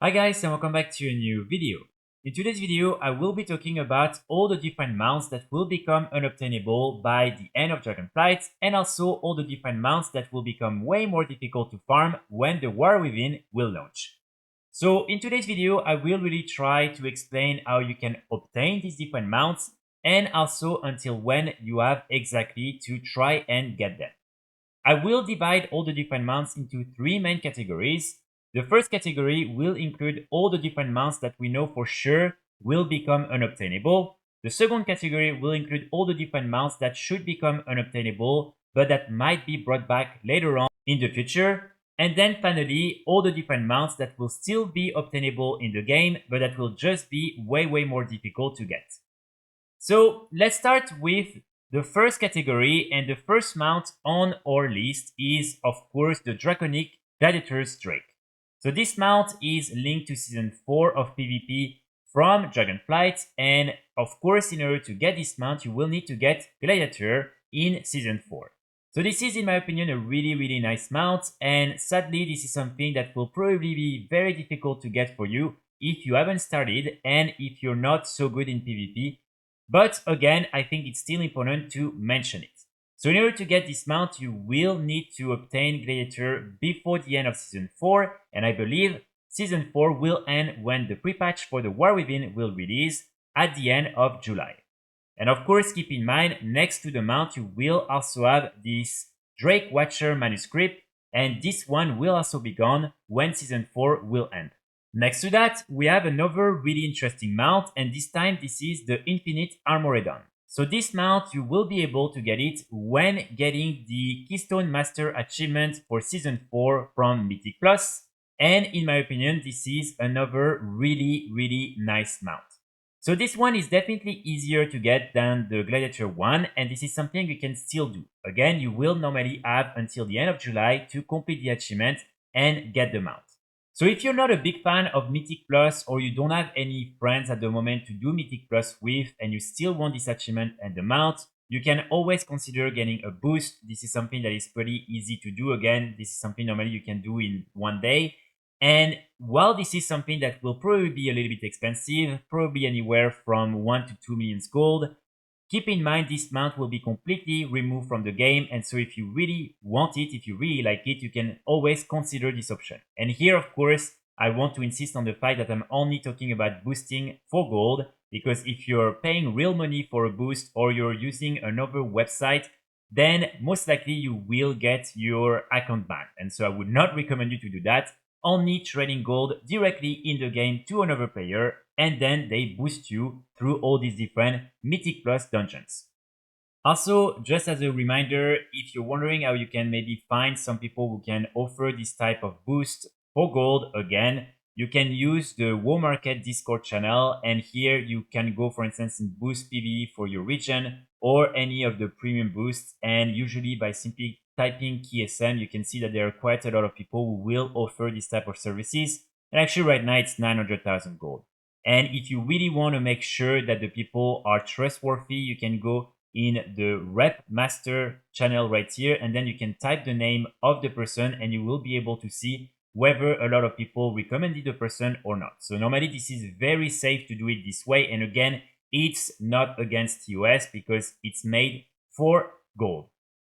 Hi guys and welcome back to a new video. In today's video, I will be talking about all the different mounts that will become unobtainable by the end of Dragonflight and also all the different mounts that will become way more difficult to farm when the War Within will launch. So in today's video, I will really try to explain how you can obtain these different mounts and also until when you have exactly to try and get them. I will divide all the different mounts into three main categories. The first category will include all the different mounts that we know for sure will become unobtainable. The second category will include all the different mounts that should become unobtainable, but that might be brought back later on in the future. And then finally, all the different mounts that will still be obtainable in the game, but that will just be way more difficult to get. So let's start with the first category, and the first mount on our list is of course the Draconic Gladiator's Drake. So this mount is linked to season 4 of PvP from Dragonflight, and of course in order to get this mount you will need to get Gladiator in season 4. So this is in my opinion a really nice mount, and sadly this is something that will probably be very difficult to get for you if you haven't started and if you're not so good in PvP. But again, I think it's still important to mention it. So in order to get this mount, you will need to obtain Gladiator before the end of Season 4, and I believe Season 4 will end when the pre-patch for the War Within will release at the end of July. And of course, keep in mind, next to the mount, you will also have this Drake Watcher manuscript, and this one will also be gone when Season 4 will end. Next to that, we have another really interesting mount, and this time this is the Infinite Armoredon. So this mount, you will be able to get it when getting the Keystone Master achievement for Season 4 from Mythic Plus, and in my opinion, this is another really nice mount. So this one is definitely easier to get than the Gladiator one, and this is something you can still do. Again, you will normally have until the end of July to complete the achievement and get the mount. So if you're not a big fan of Mythic Plus, or you don't have any friends at the moment to do Mythic Plus with and you still want this achievement and the mount, you can always consider getting a boost. This is something that is pretty easy to do. Again, this is something normally you can do in one day. And while this is something that will probably be a little bit expensive, probably anywhere from 1 to 2 million gold, keep in mind this mount will be completely removed from the game, and so if you really want it, if you really like it, you can always consider this option. And here of course I want to insist on the fact that I'm only talking about boosting for gold, because if you're paying real money for a boost or you're using another website, then most likely you will get your account banned, and so I would not recommend you to do that. Only trading gold directly in the game to another player, and then they boost you through all these different Mythic Plus dungeons. Also, just as a reminder, if you're wondering how you can maybe find some people who can offer this type of boost for gold, again, you can use the WoW Market Discord channel, and here you can go, for instance, in Boost PvE for your region or any of the premium boosts, and usually by simply typing KeySM, you can see that there are quite a lot of people who will offer this type of services, and actually right now it's 900,000 gold. And if you really want to make sure that the people are trustworthy, you can go in the Rep Master channel right here, and then you can type the name of the person and you will be able to see whether a lot of people recommended the person or not. So normally this is very safe to do it this way, and again, it's not against TOS because it's made for gold.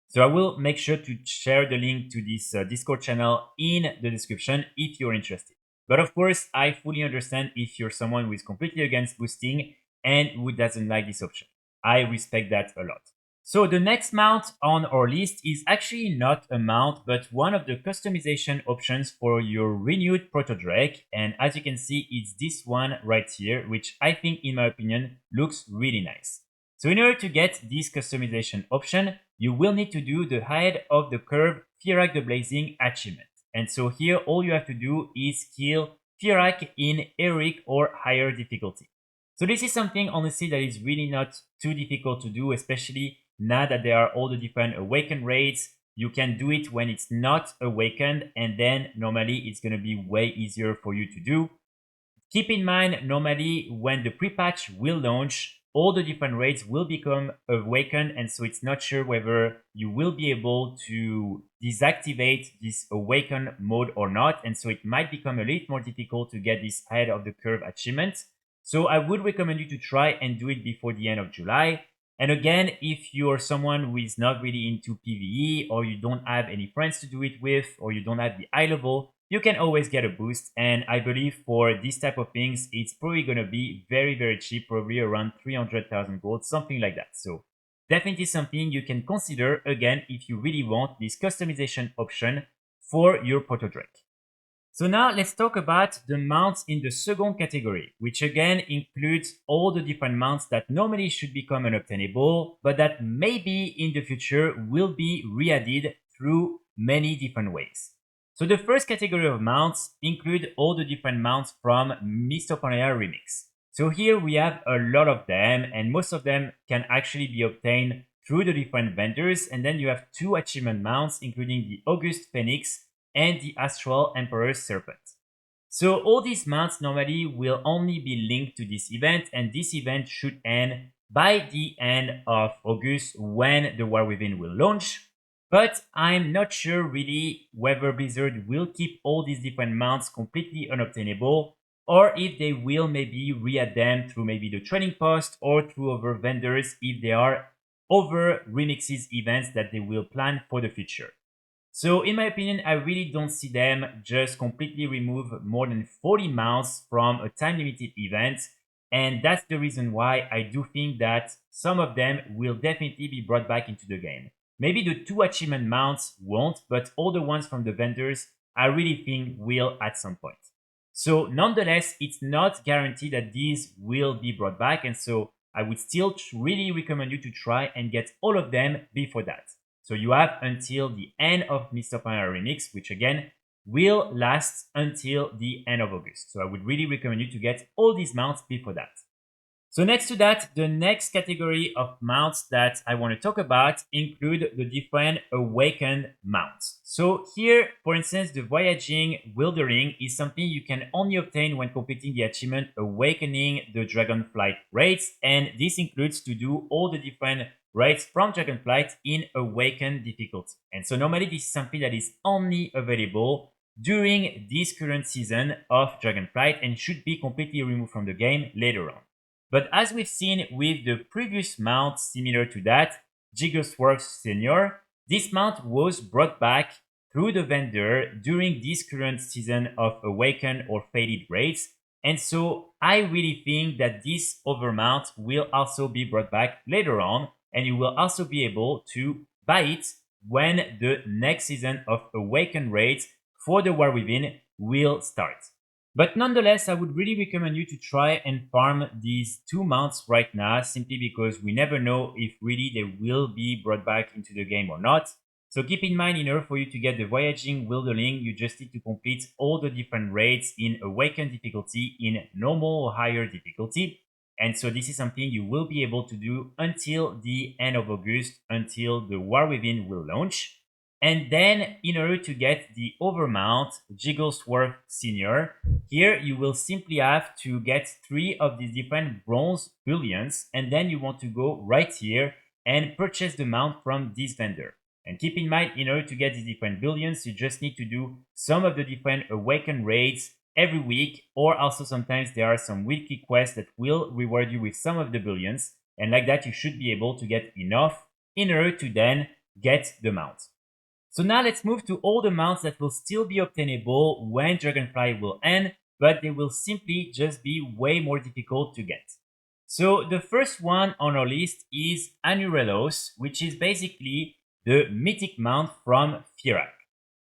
So I will make sure to share the link to this Discord channel in the description if you're interested. But of course, I fully understand if you're someone who is completely against boosting and who doesn't like this option. I respect that a lot. So the next mount on our list is actually not a mount, but one of the customization options for your renewed Proto-Drake. And as you can see, it's this one right here, which I think, in my opinion, looks really nice. So in order to get this customization option, you will need to do the Head of the Curve Firak the Blazing achievement. And so here all you have to do is kill Firak in heroic or higher difficulty. So this is something honestly that is really not too difficult to do, especially now that there are all the different awakened raids. You can do it when it's not awakened, and then normally it's going to be way easier for you to do. Keep in mind, normally when the pre-patch will launch, all the different raids will become awakened, and so it's not sure whether you will be able to deactivate this awaken mode or not, and so it might become a little more difficult to get this head of the curve achievement. So I would recommend you to try and do it before the end of July. And again, if you're someone who is not really into PvE, or you don't have any friends to do it with, or you don't have the high level, you can always get a boost. And I believe for this type of things, it's probably going to be very, very cheap, probably around 300,000 gold, something like that. So definitely something you can consider, again, if you really want this customization option for your Proto-Drake. So now let's talk about the mounts in the second category, which again includes all the different mounts that normally should become unobtainable, but that maybe in the future will be re-added through many different ways. So the first category of mounts include all the different mounts from MoP Remix. So here we have a lot of them, and most of them can actually be obtained through the different vendors. And then you have 2 achievement mounts, including the August Phoenix and the Astral Emperor's Serpent. So all these mounts normally will only be linked to this event, and this event should end by the end of August when the War Within will launch. But I'm not sure really whether Blizzard will keep all these different mounts completely unobtainable, or if they will maybe re-add them through maybe the trading post or through other vendors if there are other remixes events that they will plan for the future. So in my opinion, I really don't see them just completely remove more than 40 mounts from a time-limited event. And that's the reason why I do think that some of them will definitely be brought back into the game. Maybe the 2 achievement mounts won't, but all the ones from the vendors I really think will at some point. So nonetheless, it's not guaranteed that these will be brought back. And so I would still really recommend you to try and get all of them before that. So you have until the end of MoP Remix, which again will last until the end of August. So I would really recommend you to get all these mounts before that. So next to that, the next category of mounts that I want to talk about include the different awakened mounts. So here, for instance, the Voyaging Wilderling is something you can only obtain when completing the achievement Awakening the Dragonflight raids, and this includes to do all the different raids from Dragonflight in Awakened difficulty. And so normally this is something that is only available during this current season of Dragonflight and should be completely removed from the game later on. But as we've seen with the previous mount similar to that, Jigglesworth Senior, this mount was brought back through the vendor during this current season of Awakened or Faded raids. And so I really think that this other mount will also be brought back later on, and you will also be able to buy it when the next season of Awakened raids for the War Within will start. But nonetheless, I would really recommend you to try and farm these 2 mounts right now, simply because we never know if really they will be brought back into the game or not. So keep in mind, in order for you to get the Voyaging Wilderling, you just need to complete all the different raids in Awakened difficulty in normal or higher difficulty. And so this is something you will be able to do until the end of August, until the War Within will launch. And then in order to get the overmount Jigglesworth Senior, here you will simply have to get 3 of these different bronze bullions, and then you want to go right here and purchase the mount from this vendor. And keep in mind, in order to get these different bullions, you just need to do some of the different Awakened raids every week, or also sometimes there are some weekly quests that will reward you with some of the bullions, and like that you should be able to get enough in order to then get the mount. So now let's move to all the mounts that will still be obtainable when Dragonflight will end, but they will simply just be way more difficult to get. So the first one on our list is Anurelos, which is basically the mythic mount from Firak.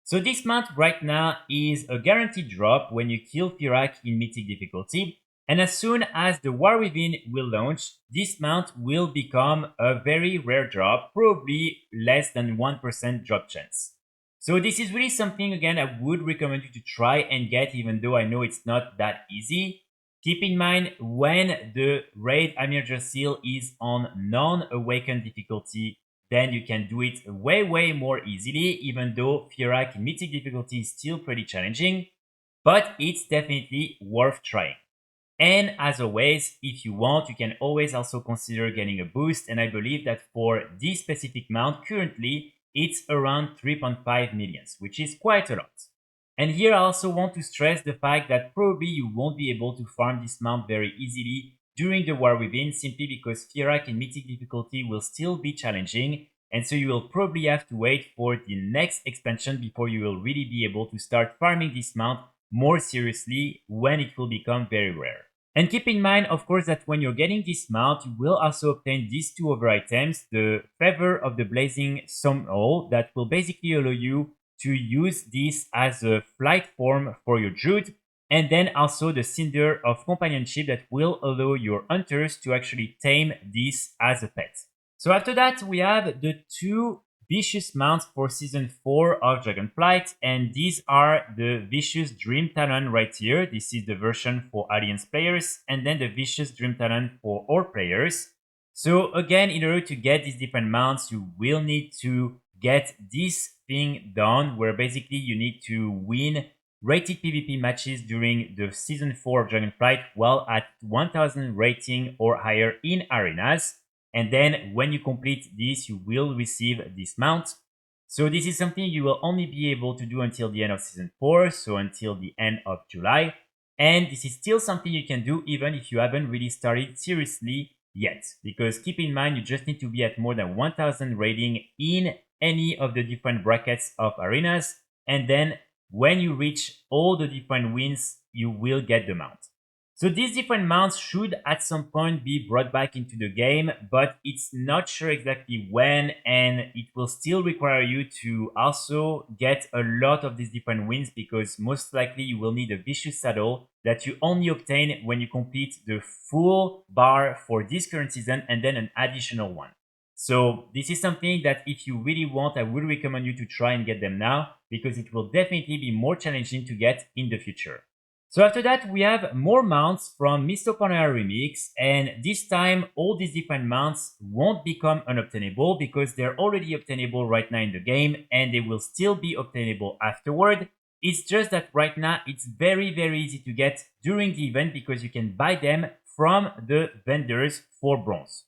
So this mount right now is a guaranteed drop when you kill Firak in mythic difficulty, and as soon as the War Within will launch, this mount will become a very rare drop, probably less than 1% drop chance. So this is really something, again, I would recommend you to try and get, even though I know it's not that easy. Keep in mind, when the Raid Seal is on non-awakened difficulty, then you can do it way more easily, even though Firak mythic difficulty is still pretty challenging, but it's definitely worth trying. And as always, if you want, you can always also consider getting a boost. And I believe that for this specific mount, currently, it's around 3.5 millions, which is quite a lot. And here I also want to stress the fact that probably you won't be able to farm this mount very easily during the war within, simply because Firak in Mythic difficulty will still be challenging, and so you will probably have to wait for the next expansion before you will really be able to start farming this mount more seriously when it will become very rare. And keep in mind, of course, that when you're getting this mount, you will also obtain these two other items, the Feather of the Blazing Soul, that will basically allow you to use this as a flight form for your Druid, and then also the Cinder of Companionship that will allow your hunters to actually tame this as a pet. So after that, we have the two Vicious mounts for Season 4 of Dragonflight, and these are the Vicious Dreamtalon right here. This is the version for Alliance players, and then the Vicious Dreamtalon for all players. So again, in order to get these different mounts, you will need to get this thing done, where basically you need to win rated PvP matches during the Season 4 of Dragonflight while at 1000 rating or higher in arenas. And then when you complete this, you will receive this mount. So this is something you will only be able to do until the end of Season 4, so until the end of July. And this is still something you can do even if you haven't really started seriously yet. Because keep in mind, you just need to be at more than 1000 rating in any of the different brackets of arenas. And then when you reach all the different wins, you will get the mount. So these different mounts should at some point be brought back into the game, but it's not sure exactly when, and it will still require you to also get a lot of these different wins, because most likely you will need a Vicious Saddle that you only obtain when you complete the full bar for this current season and then an additional one. So this is something that if you really want, I would recommend you to try and get them now, because it will definitely be more challenging to get in the future. So after that, we have more mounts from MoP Remix, and this time all these different mounts won't become unobtainable because they're already obtainable right now in the game, and they will still be obtainable afterward. It's just that right now it's very easy to get during the event because you can buy them from the vendors for bronze.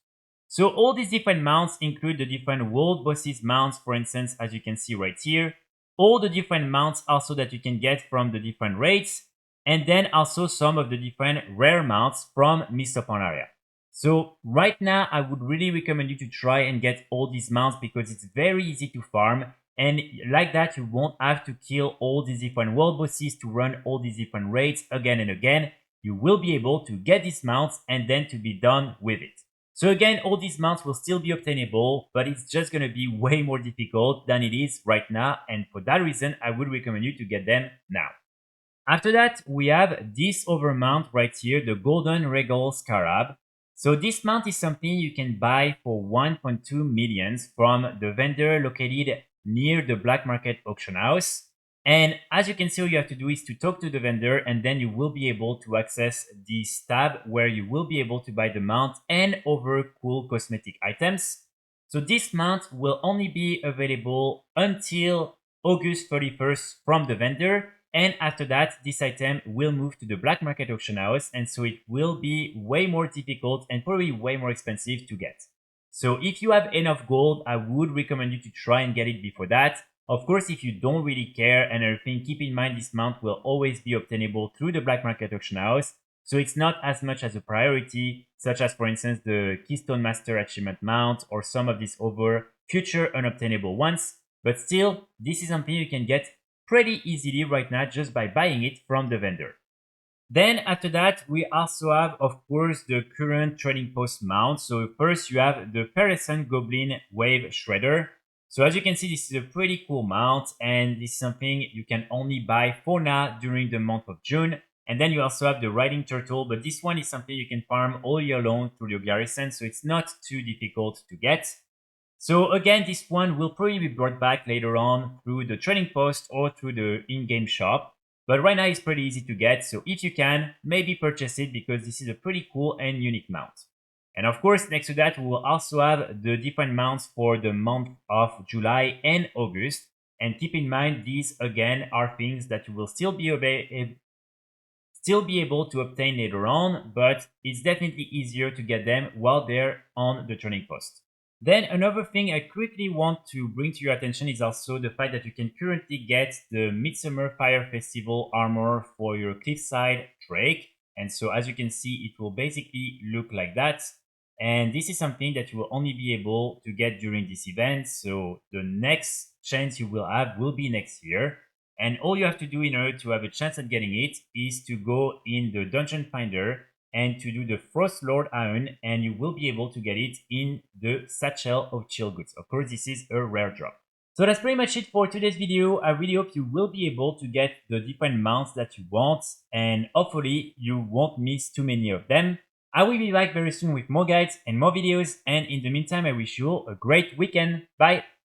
So all these different mounts include the different world bosses mounts, for instance, as you can see right here, all the different mounts also that you can get from the different raids, and then also some of the different rare mounts from MoP. So right now, I would really recommend you to try and get all these mounts because it's very easy to farm. And like that, you won't have to kill all these different world bosses to run all these different raids again and again. You will be able to get these mounts and then to be done with it. So again, all these mounts will still be obtainable, but it's just going to be way more difficult than it is right now. And for that reason, I would recommend you to get them now. After that, we have this other mount right here, the Golden Regal Scarab. So this mount is something you can buy for 1.2 millions from the vendor located near the black market auction house. And as you can see, all you have to do is to talk to the vendor, and then you will be able to access this tab where you will be able to buy the mount and other cool cosmetic items. So this mount will only be available until August 31st from the vendor. And after that, this item will move to the black market auction house, and so it will be way more difficult and probably way more expensive to get. So if you have enough gold, I would recommend you to try and get it before that. Of course, if you don't really care and everything, keep in mind this mount will always be obtainable through the black market auction house, so it's not as much as a priority, such as for instance the Keystone Master Achievement mount or some of these other future unobtainable ones. But still, this is something you can get pretty easily right now just by buying it from the vendor. Then after that, we also have, of course, the current trading post mount. So first you have the Perescent Goblin Wave Shredder. So as you can see, this is a pretty cool mount, and this is something you can only buy for now during the month of June. And then you also have the Riding Turtle, but this one is something you can farm all year long through your garrison, so it's not too difficult to get. So again, this one will probably be brought back later on through the trading post or through the in-game shop. But right now it's pretty easy to get, so if you can, maybe purchase it because this is a pretty cool and unique mount. And of course, next to that, we will also have the different mounts for the month of July and August. And keep in mind, these again are things that you will still be still be able to obtain later on, but it's definitely easier to get them while they're on the turning post. Then another thing I quickly want to bring to your attention is also the fact that you can currently get the Midsummer Fire Festival armor for your Cliffside Drake. And so as you can see, it will basically look like that. And this is something that you will only be able to get during this event. So the next chance you will have will be next year. And all you have to do in order to have a chance at getting it is to go in the Dungeon Finder and to do the Frost Lord Iron, and you will be able to get it in the Satchel of Chill Goods. Of course, this is a rare drop. So that's pretty much it for today's video. I really hope you will be able to get the different mounts that you want, and hopefully you won't miss too many of them. I will be back very soon with more guides and more videos, and in the meantime I wish you all a great weekend. Bye!